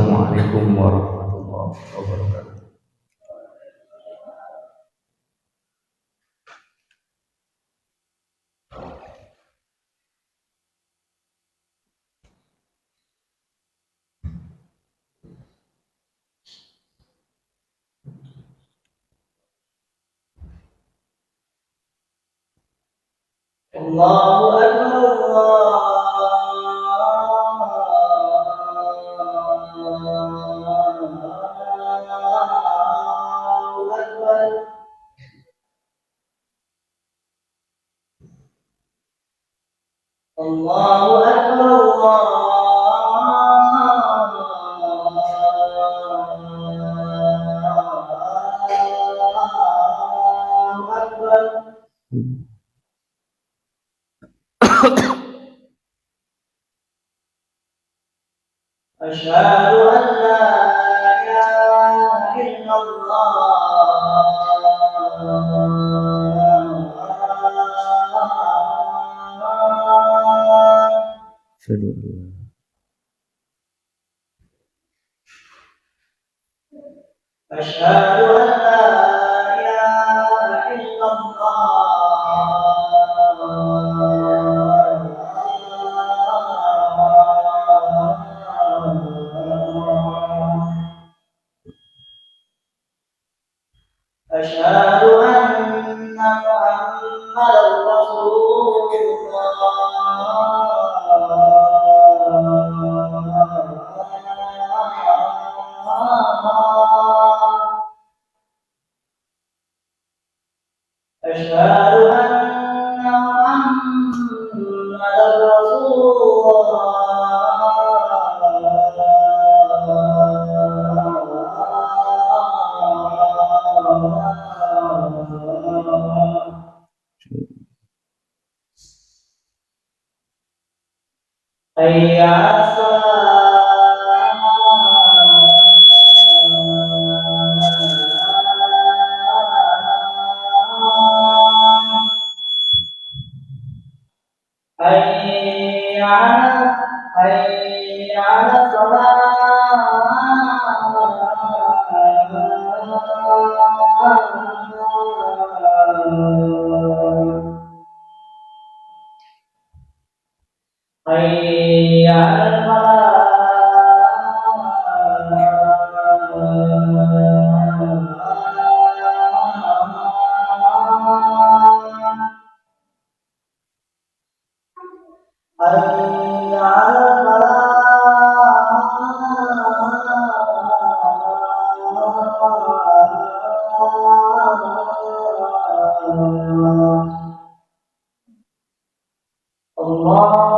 Assalamualaikum warahmatullahi wabarakatuh. Allahu Akbar, Allahu Akbar. Allahu Akbar, Allahu Akbar. Asyhadu an la ilaha illallah. Asyhadu an la ilaha illallah. Asyhadu anna Muhammadar Rasulullah. Asyhadu anna Muhammadar Rasulullah. Hayya 'alas hayya 'alal Allahu Akbar, Allahu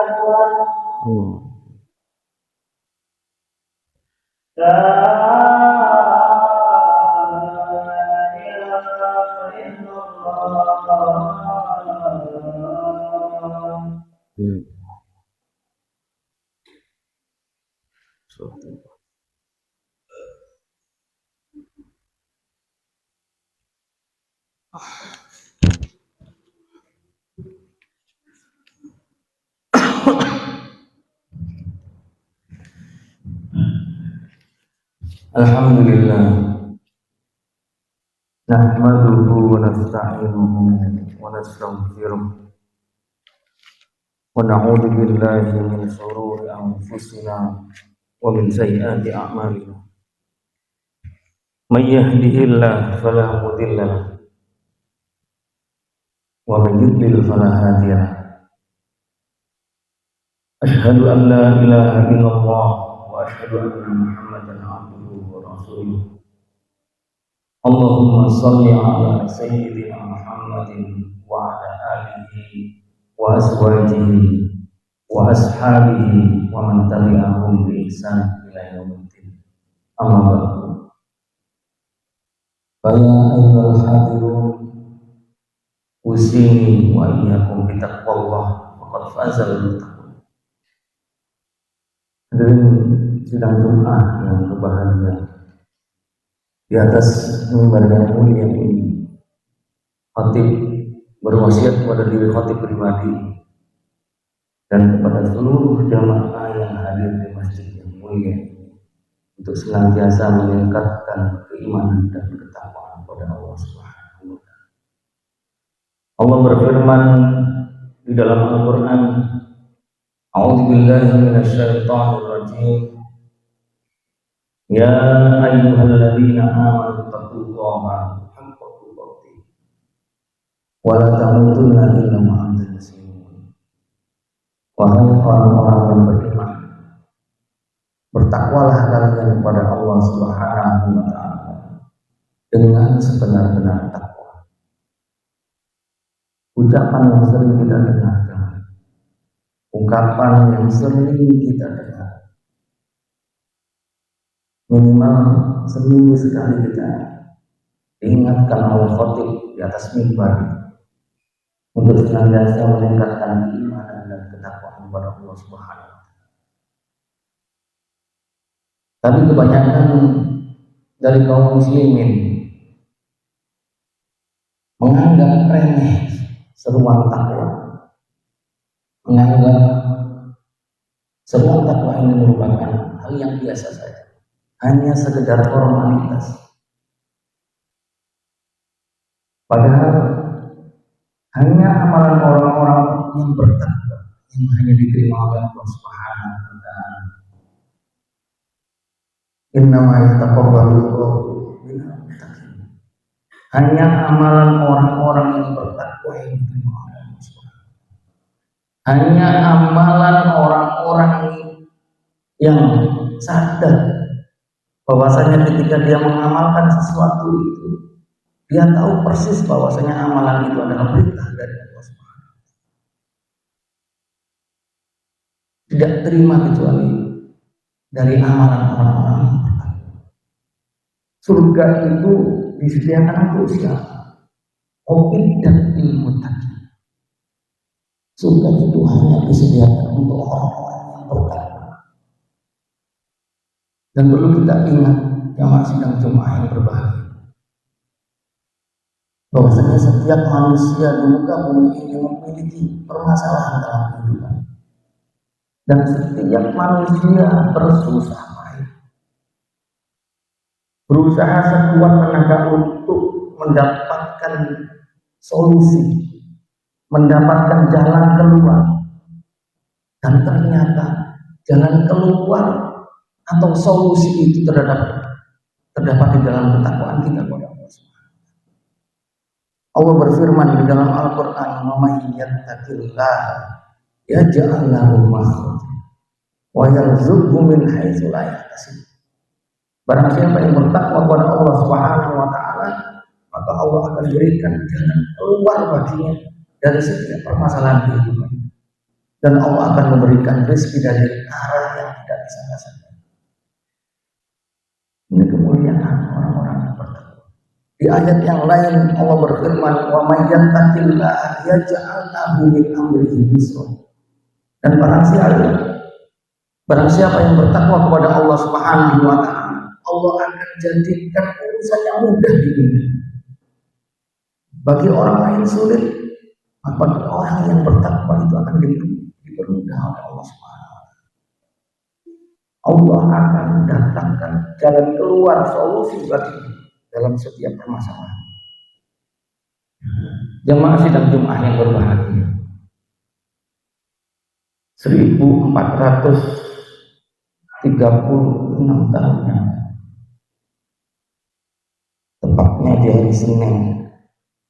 Akbar. La ilaha illallah. Alhamdulillah, nahmaduhu wa nasta'inuhu wa nastaghfiruh wa na'udzu billahi min shururi anfusina wa min sayyiati a'malina. May yahdihillahu fala mudilla lahu wa may yudlil fala hadiya lahu. Asyhadu an la ilaha illallah wa asyhadu anna Muhammadan abduhu wa rasuluh. Allahumma shalli ala sayyidina Muhammadin wa ala alihi wa azwajihi wa ashabihi wa man tabi'ahum bi ihsan ila yaumiddin. Amma ba'du. Fa ya ayyuhal hadirun, usini wa iyyakum bi taqwallah faqad fazal muttaqun. Hadirin sidang Jumat yang berbahagia, di atas mimbar yang mulia ini, khatib berwasiat kepada diri khatib pribadi dan kepada seluruh jamaah yang hadir di masjid yang mulia untuk senantiasa meningkatkan keimanan dan ketakwaan kepada Allah Subhanahu wa Ta'ala. Allah berfirman di dalam Al-Quran, A'udzubillahi minasyaitonir rajim. Ya ayyuhalladzina amanu taqullaha haqqa tuqatih wa la tamutunna illa wa antum muslimun. Wahai orang-orang yang beriman, bertakwalah kalian kepada Allah Subhanahu wa Ta'ala dengan sebenar-benar takwa. Ucapan yang sering kita dengarkan, ungkapan yang sering kita dengar, minimal seminggu sekali kita diingatkan oleh khatib di atas mimbar untuk senantiasa meningkatkan keimanan dan ketakwaan kepada Allah Subhanahu wa Ta'ala. Tapi kebanyakan dari kaum muslimin menganggap remeh seruan takwa, menganggap seruan takwa ini merupakan hal yang biasa saja, hanya sekedar formalitas. Padahal hanya amalan orang-orang yang bertakwa yang hanya diterima oleh Allah Subhanahu wa Ta'ala. Innama yataqabbalullahu minal muttaqin. Hanya amalan orang-orang yang bertakwa yang diterima oleh Allah Subhanahu wa Ta'ala. Hanya amalan orang-orang yang sadar bahwasanya ketika dia mengamalkan sesuatu itu, dia tahu persis bahwasanya amalan itu adalah perintah dari Allah Subhanahu wa Ta'ala. Tidak terima kecuali dari amalan orang-orang yang bertakwa. Surga itu disediakan untuk siapa? Uiddat lil muttaqin. Surga itu hanya disediakan untuk orang-orang yang bertakwa. Dan perlu kita ingat, jamaah sidang Jumat yang berbahagia, bahwasanya setiap manusia di muka bumi ini memiliki permasalahan dalam kehidupan, dan setiap manusia bersusah payah, berusaha sekuat tenaga untuk mendapatkan solusi, mendapatkan jalan keluar, dan ternyata jalan keluar atau solusi itu terdapat di dalam ketakwaan kita kepada Allah Subhanahu. Allah berfirman di dalam Al-Quran, "Wa may yattaqillaha yaj'al lahu makhraja wa yarzuqhu min haitsu la yahtasib." Barang siapa yang bertakwa kepada Allah Subhanahu wa Ta'ala, maka Allah akan berikan jalan keluar baginya dari setiap permasalahan kehidupan, dan Allah akan memberikan rezeki dari arah yang tidak disangka-sangka. Ini kemuliaan orang-orang yang bertakwa. Di ayat yang lain Allah berfirman, "Wa may yattaqillaha yaj'al lahu min amrihi yusra." Dan barang siapa yang bertakwa kepada Allah Subhanahu wa Ta'ala, Allah akan jadikan urusannya mudah di dunia. Bagi orang lain sulit, maka orang yang bertakwa itu akan dipermudah oleh Allah Subhanahu wa Ta'ala. Allah akan datangkan jalan keluar, solusi bagi dalam setiap permasalahan. Jemaah sidang Jumat yang berbahagia, 1436 tahunnya, tepatnya di hari Senin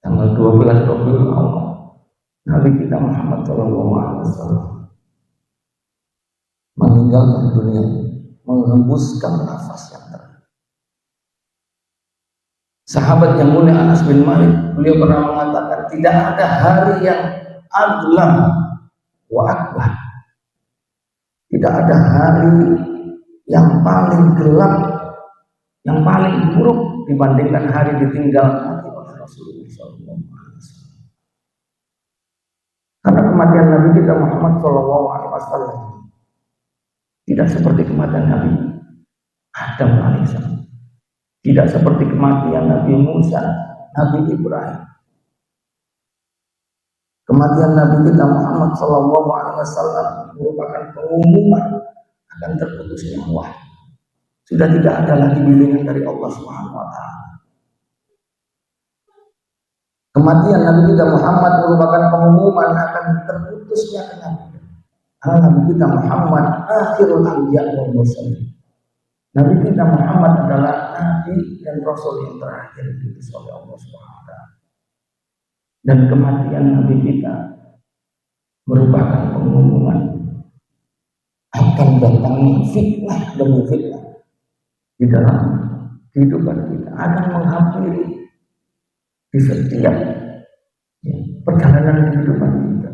tanggal 12 Rabiul Awal, Nabi kita Muhammad SAW meninggalkan dunia, menghembuskan nafas yang terakhir. Sahabat yang mulia Anas bin Malik, beliau pernah mengatakan, tidak ada hari yang adlam wa akbar, tidak ada hari yang paling gelap, yang paling buruk dibandingkan hari ditinggal mati oleh Rasulullah SAW. Karena kematian Nabi kita Muhammad SAW tidak seperti kematian Nabi Adam alaihissalam, tidak seperti kematian Nabi Musa, Nabi Ibrahim. Kematian Nabi kita Muhammad SAW merupakan pengumuman akan terputusnya wahyu. Sudah tidak ada lagi bimbingan dari Allah Subhanahu wa taala. Kematian Nabi kita Muhammad merupakan pengumuman akan terputusnya kenabian. Nabi kita Muhammad akhirul anbiya wal mursalin. Nabi kita Muhammad adalah nabi dan rasul yang terakhir diutus oleh Allah Subhanahu wa taala. Dan kematian Nabi kita merupakan pengumuman akan datangnya fitnah demi fitnah di dalam kehidupan kita, akan menghampiri di setiap perjalanan kehidupan kita.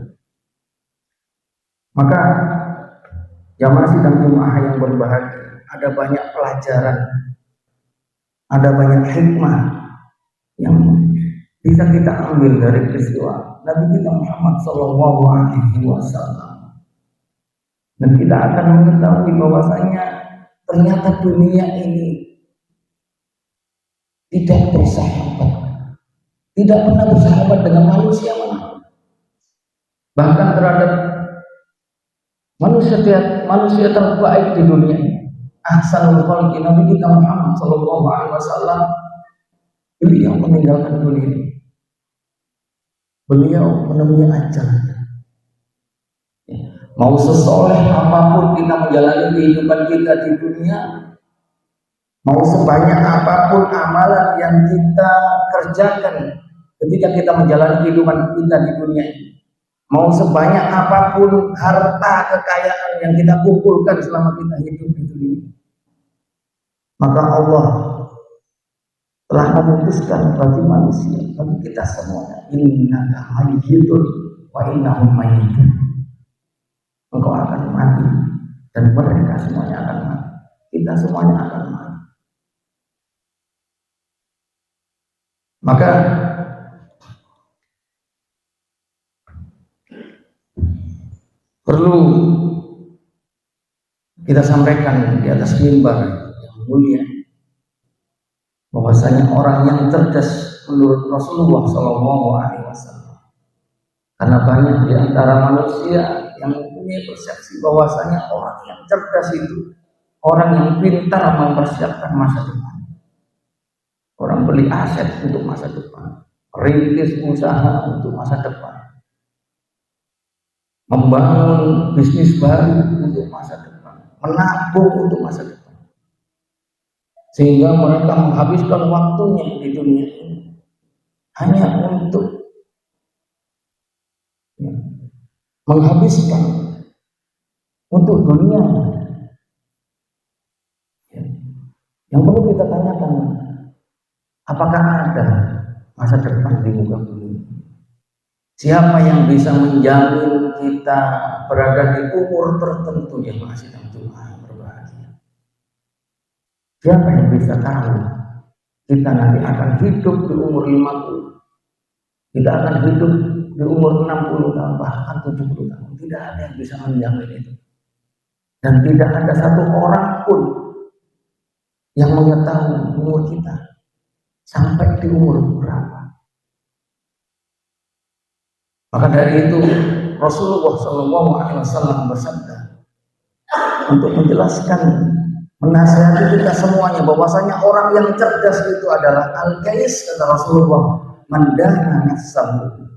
Maka jamaah sidang Jumat yang berbahagia, ada banyak pelajaran, ada banyak hikmah yang bisa kita ambil dari peristiwa Nabi kita Muhammad SAW. Dan kita akan mengetahui bahwasanya ternyata dunia ini tidak bersahabat, tidak pernah bersahabat dengan manusia manapun. Bahkan terhadap manusia terbaik di dunia ini, ahsanul khalqi Nabi kita Muhammad SAW, beliau meninggalkan dunia ini. Beliau menemui ajal. Mau sesoleh apapun kita menjalani kehidupan kita di dunia, mau sebanyak apapun amalan yang kita kerjakan ketika kita menjalani kehidupan kita di dunia ini, mau sebanyak apapun harta kekayaan yang kita kumpulkan selama kita hidup di dunia, maka Allah telah memutuskan bagi manusia, bagi kita semuanya, innaka mayyitun wa innahum mayyitun. Engkau akan mati dan mereka semuanya akan mati. Kita semuanya akan mati. Maka perlu kita sampaikan di atas mimbar yang mulia bahwasanya orang yang cerdas menurut Rasulullah SAW, karena banyak di antara manusia yang mempunyai persepsi bahwasanya orang yang cerdas itu orang yang pintar mempersiapkan masa depan. Orang beli aset untuk masa depan, merintis usaha untuk masa depan, membangun bisnis baru untuk masa depan, menabung untuk masa depan, sehingga mereka menghabiskan waktunya di dunia ini hanya untuk menghabiskan untuk dunia. Yang perlu kita tanyakan, apakah ada masa depan di muka bumi? Siapa yang bisa menjamin kita berada di umur tertentu yang masih Tuhan berbahagia? Siapa yang bisa tahu kita nanti akan hidup di umur 50, kita akan hidup di umur 60 tahun, bahkan 70 tahun? Tidak ada yang bisa menjamin itu. Dan tidak ada satu orang pun yang mengetahui umur kita sampai di umur berapa. Maka dari itu Rasulullah SAW bersabda untuk menjelaskan, menasihati kita semuanya bahwasanya orang yang cerdas itu adalah al-qais, kata Rasulullah, mandana nafsahu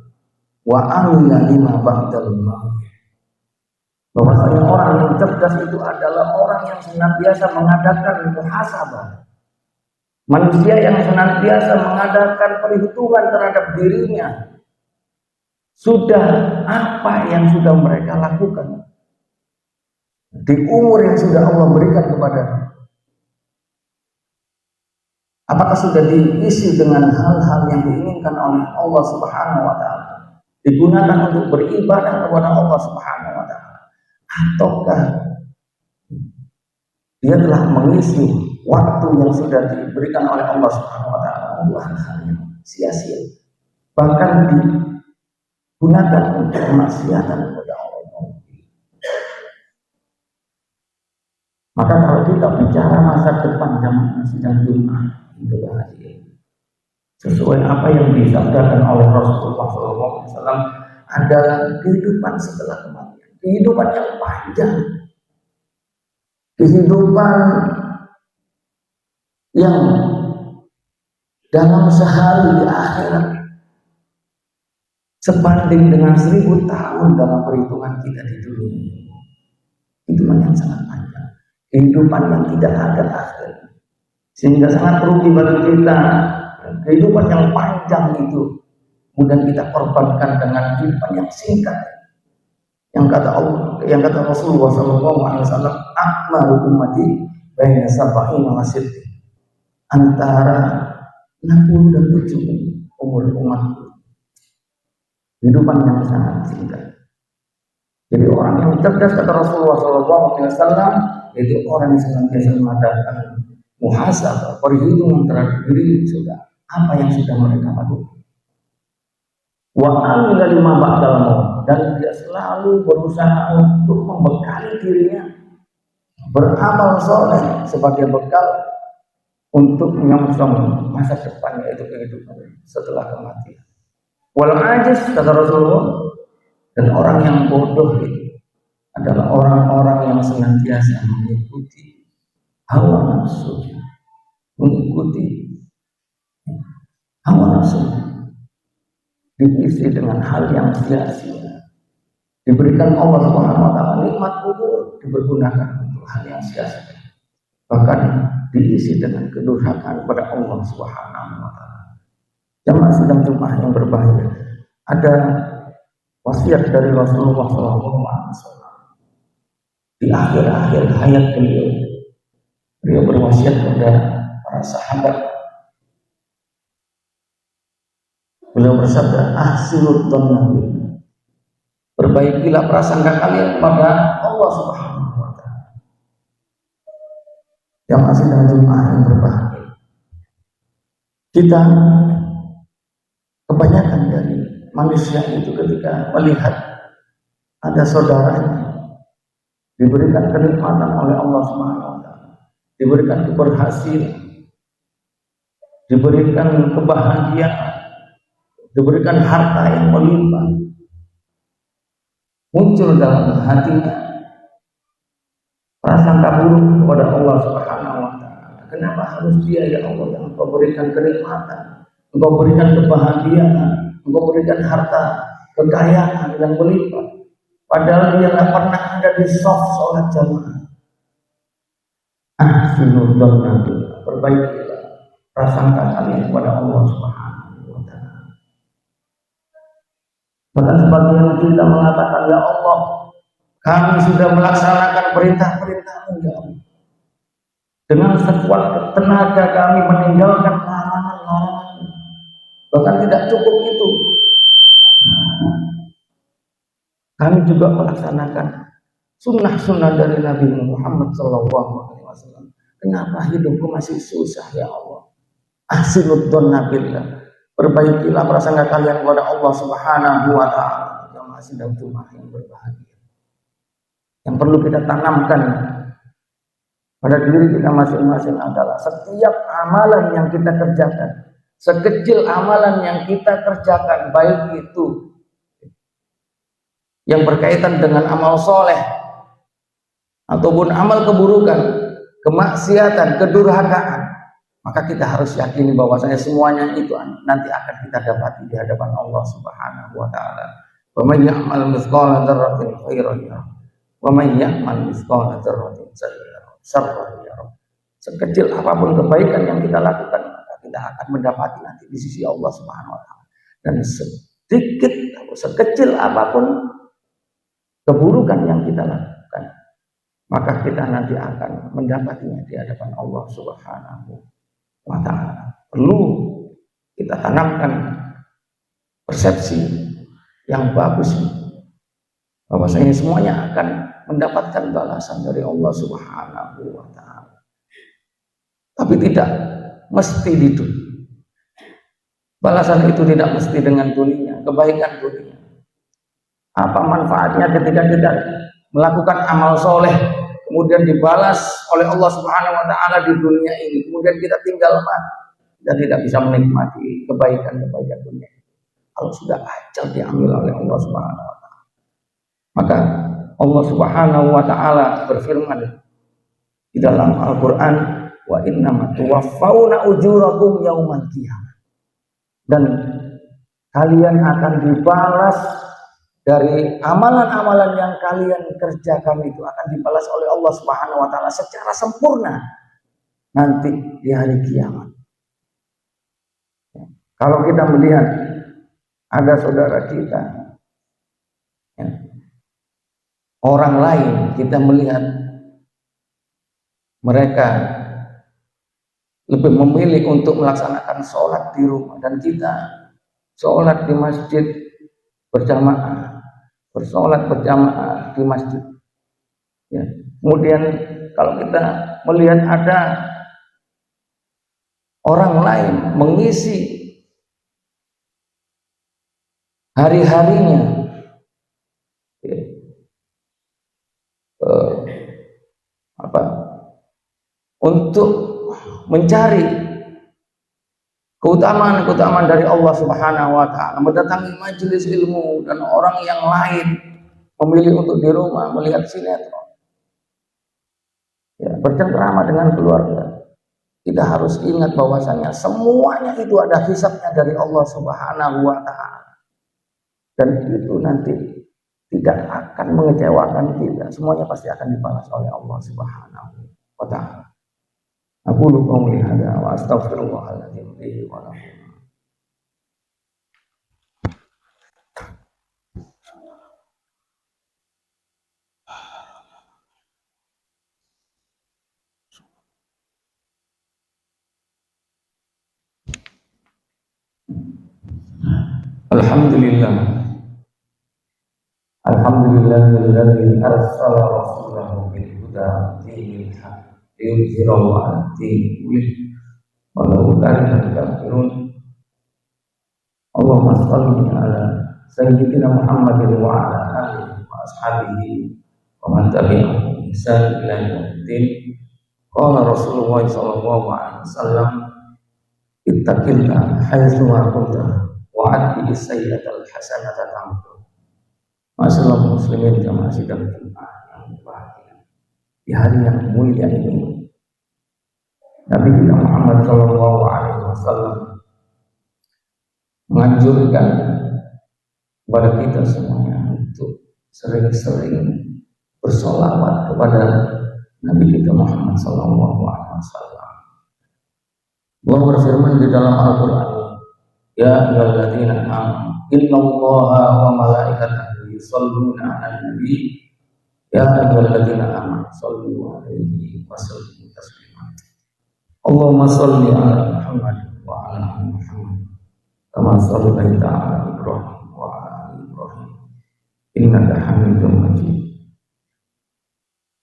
wa amila lima ba'dal maut. Bahwasanya orang yang cerdas itu adalah orang yang senantiasa mengadakan muhasabah, manusia yang senantiasa mengadakan perhitungan terhadap dirinya. Sudah apa yang sudah mereka lakukan di umur yang sudah Allah berikan kepada, apakah sudah diisi dengan hal-hal yang diinginkan oleh Allah Subhanahu wa taala, digunakan untuk beribadah kepada Allah Subhanahu wa taala, ataukah dia telah mengisi waktu yang sudah diberikan oleh Allah Subhanahu wa taala untuk hal-hal yang sia-sia, bahkan digunakan untuk kemaksiatan kepada Allah. Maka kalau kita bicara masa depan jamaah sidang Jumat itu bahagia, sesuai apa yang disabdakan oleh Rasulullah SAW, adalah kehidupan setelah kematian, kehidupan yang panjang, kehidupan yang dalam sehari di akhirat sebanding dengan 1000 tahun dalam perhitungan kita di dunia. Kehidupan yang sangat panjang, kehidupan yang tidak ada akhir, sehingga sangat rugi bagi kita kehidupan yang panjang itu kemudian kita korbankan dengan kehidupan yang singkat. Yang kata Allah, yang kata Rasulullah SAW, akmalu ummati baina sab'ina wa sittin, antara 60 dan 70 umur umatku. Kehidupan yang sangat singkat. Jadi orang yang cerdas, kata Rasulullah SAW, itu orang yang senantiasa mengadakan muhasabah, perhitungan terhadap diri sudah apa yang sudah mereka lakukan. Wa amila lima ba'dal maut, dan dia selalu berusaha untuk membekali dirinya beramal soleh sebagai bekal untuk menyongsong masa depan, yaitu kehidupan setelah kematian. Wal ajiz, kata Rasulullah, dan orang yang bodoh itu adalah orang-orang yang senantiasa mengikuti hawa nafsu, mengikuti hawa nafsu, diisi dengan hal yang sia-sia. Diberikan Allah Subhanahu wa taala nikmat kubur, dipergunakan untuk hal yang sia-sia. Bahkan diisi dengan kedurhakaan kepada Allah Subhanahu wa taala. Jamaah sidang Jumat yang berbahagia, ada wasiat dari Rasulullah SAW di akhir-akhir hayat beliau. Beliau berwasiat kepada para sahabat. Beliau bersabda, ahsinud dhanna billah, perbaikilah prasangka kalian kepada Allah Subhanahu wa taala. Yang masih dalam Jumat yang berbahagia, kita kebanyakan dari manusia itu ketika melihat ada saudaranya diberikan kenikmatan oleh Allah Subhanahu wa taala, diberikan keberhasilan, diberikan kebahagiaan, diberikan harta yang melimpah, muncul dalam hatinya prasangka buruk kepada Allah Subhanahu wa taala. Kenapa harus dia, ya Allah, yang Engkau berikan kenikmatan, Engkau berikan kebahagiaan, Engkau berikan harta kekayaan yang melimpah, padahal dia nggak pernah ada di saf sholat jamaah. Ahsinud dhanna billah, perbaikilah prasangka kalian kepada Allah Subhanahu wa taala. Bahkan sebagian kita mengatakan, ya Allah, kami sudah melaksanakan perintah-perintah-Mu, ya Allah. Dengan sekuat tenaga kami meninggalkan larangan-larangan. Bahkan tidak cukup itu, kami juga melaksanakan sunnah-sunnah dari Nabi Muhammad SAW. Kenapa hidupku masih susah, ya Allah? Ahsinud dhanna billah, perbaikilah prasangka kalian kepada Allah Subhanahu wa taala. Yang masih dalam Jumat yang berbahagia, yang perlu kita tanamkan pada diri kita masing-masing adalah setiap amalan yang kita kerjakan, sekecil amalan yang kita kerjakan, baik itu yang berkaitan dengan amal soleh ataupun amal keburukan, kemaksiatan, kedurhakaan, maka kita harus yakini bahwasanya semuanya itu nanti akan kita dapati di hadapan Allah Subhanahu wa taala. Wa may ya'mal mithqala dzarratin khairan yarah, wa may ya'mal mithqala dzarratin syarran yarah. Sekecil apapun kebaikan yang kita lakukan, maka kita akan mendapati nanti di sisi Allah Subhanahu wa taala. Dan sedikit atau sekecil apapun keburukan yang kita lakukan, maka kita nanti akan mendapatinya di hadapan Allah Subhanahu wa ta'ala. Perlu kita tanamkan persepsi yang bagus bahwasanya semuanya akan mendapatkan balasan dari Allah Subhanahu wa ta'ala. Tapi tidak mesti di dunia. Balasan itu tidak mesti dengan dunia, kebaikan dunia. Apa manfaatnya ketika kita melakukan amal soleh kemudian dibalas oleh Allah Subhanahu wa taala di dunia ini, kemudian kita tinggal mati, kita tidak bisa menikmati kebaikan dunia. Kalau sudah ajal diambil oleh Allah Subhanahu wa taala. Maka Allah Subhanahu wa taala berfirman di dalam Al-Qur'an, wa innama tuwaffawna ujurakum yaumal qiyamah. Dan kalian akan dibalas dari amalan-amalan yang kalian kerjakan itu akan dibalas oleh Allah Subhanahu wa taala secara sempurna nanti di hari kiamat. Kalau kita melihat ada saudara kita, ya, orang lain, kita melihat mereka lebih memilih untuk melaksanakan sholat di rumah, dan kita sholat di masjid berjamaah, bersolat berjamaah di masjid. Ya. Kemudian kalau kita melihat ada orang lain mengisi hari-harinya ya, untuk mencari keutamaan-keutamaan dari Allah Subhanahu wa taala, mendatangi majelis ilmu, dan orang yang lain memilih untuk di rumah melihat sinetron, ya, bercengkrama dengan keluarga. Kita harus ingat bahwasanya semuanya itu ada hisabnya dari Allah Subhanahu wa taala. Dan itu nanti tidak akan mengecewakan kita. Semuanya pasti akan dibalas oleh Allah Subhanahu wa taala. Aku lupa melihat wa astaghfirullahaladzim li wa lakum. Alhamdulillahilladzi arsala rasulahu bil huda dinil haq liyudhhirahu 'ala dini kullih walau karihal kafirun. Allahumma shalli ala sayyidina Muhammadin wa ala alihi wa ashabihi wa man tabi'ahum bi ihsan ila yaumiddin. Qala Rasulullah sallallahu alaihi wasallam, ittaqillah haitsu ma kunta wa adbi sayyi'atal hasanata tamhu. Masalah muslimin jamaah sidang Jumat yang berbahagia, di hari yang mulia ini Nabi kita Muhammad sallallahu alaihi wasallam menganjurkan kepada kita semuanya untuk sering-sering bersolawat kepada Nabi kita Muhammad sallallahu alaihi wasallam. Allah berfirman di dalam Al-Qur'an, ya ayyuhalladzina amanu innallaha wa malaikatahu yusholluna 'alan nabi ya ayyuhalladzina amanu shollu 'alaihi wa sallimu taslima. Allahumma sholli 'ala Muhammad wa 'ala ali Muhammad kama shallaita 'ala Ibrahim wa 'ala ali Ibrahim innaka Hamidum Majid.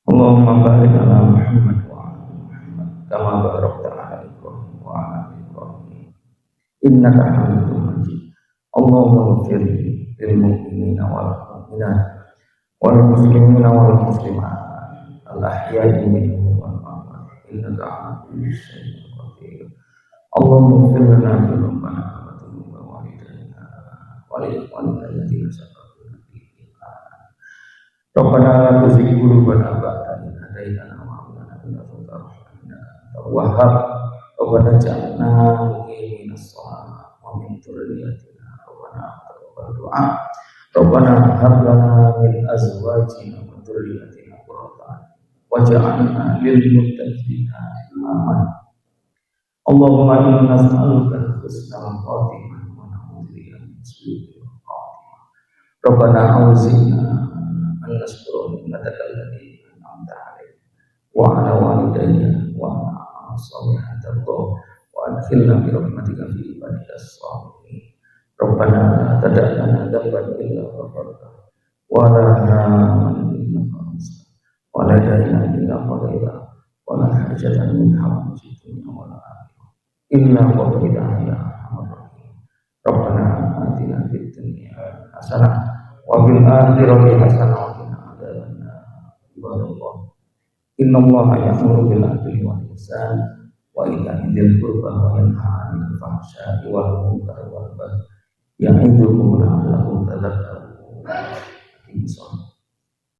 Allahumma barik 'ala Muhammad wa 'ala ali Muhammad kama barakta 'ala Ibrahim wa 'ala ali Ibrahim innaka Hamidum Majid. Allahumma ighfir lil mu'minina wal mu'minat wal muslimina wal muslimat al ahya'i minhum wal amwat innaka 'ala kulli syai'in qadir. Allahumma ighfir lana dzunubana wa dzunuba walidayna wa lil ikhwanina alladziina sabaquna bil iman. Rabbana la tuzigh qulubana ba'da idh hadaytana wa hab lana min ladunka rahmatan innaka antal wahhab. Rabbana ij'alna muqimis shalah wa min dzurriyyatina taqabbal du'a. Rabbana hab lana min azwajina wa dzurriyyatina qurrata a'yun waj'alna lil muttaqina imama. Allahumma inna nas'aluka husnal khatimah wa na'udzubika min su'il khatimah. Rabbana auzi'na an nashkura ni'mataka allati an'amta 'alaina wa 'ala walidayya wa 'ala salihin tardah wa adkhilna bi rahmatika fi ibadika as-salihin. Rabbana la tada' lana dhanban illa ghafartahu wa la hamman illa farajtahu wa la dayna illa qadaytahu wa la hajatan min hawaijid dunya wal akhirah illa qadaytaha ya arhamar rahim. Rabbana atina fid dunya hasanah wa fil akhirati hasanah wa qina adzabannar. Ibadallah, innallaha ya'muru bil 'adli wal ihsan wa ita'i dzil qurba wa yanha 'anil fahsya'i wal munkari wal baghi ya'idukum la'allakum tadhakkarun.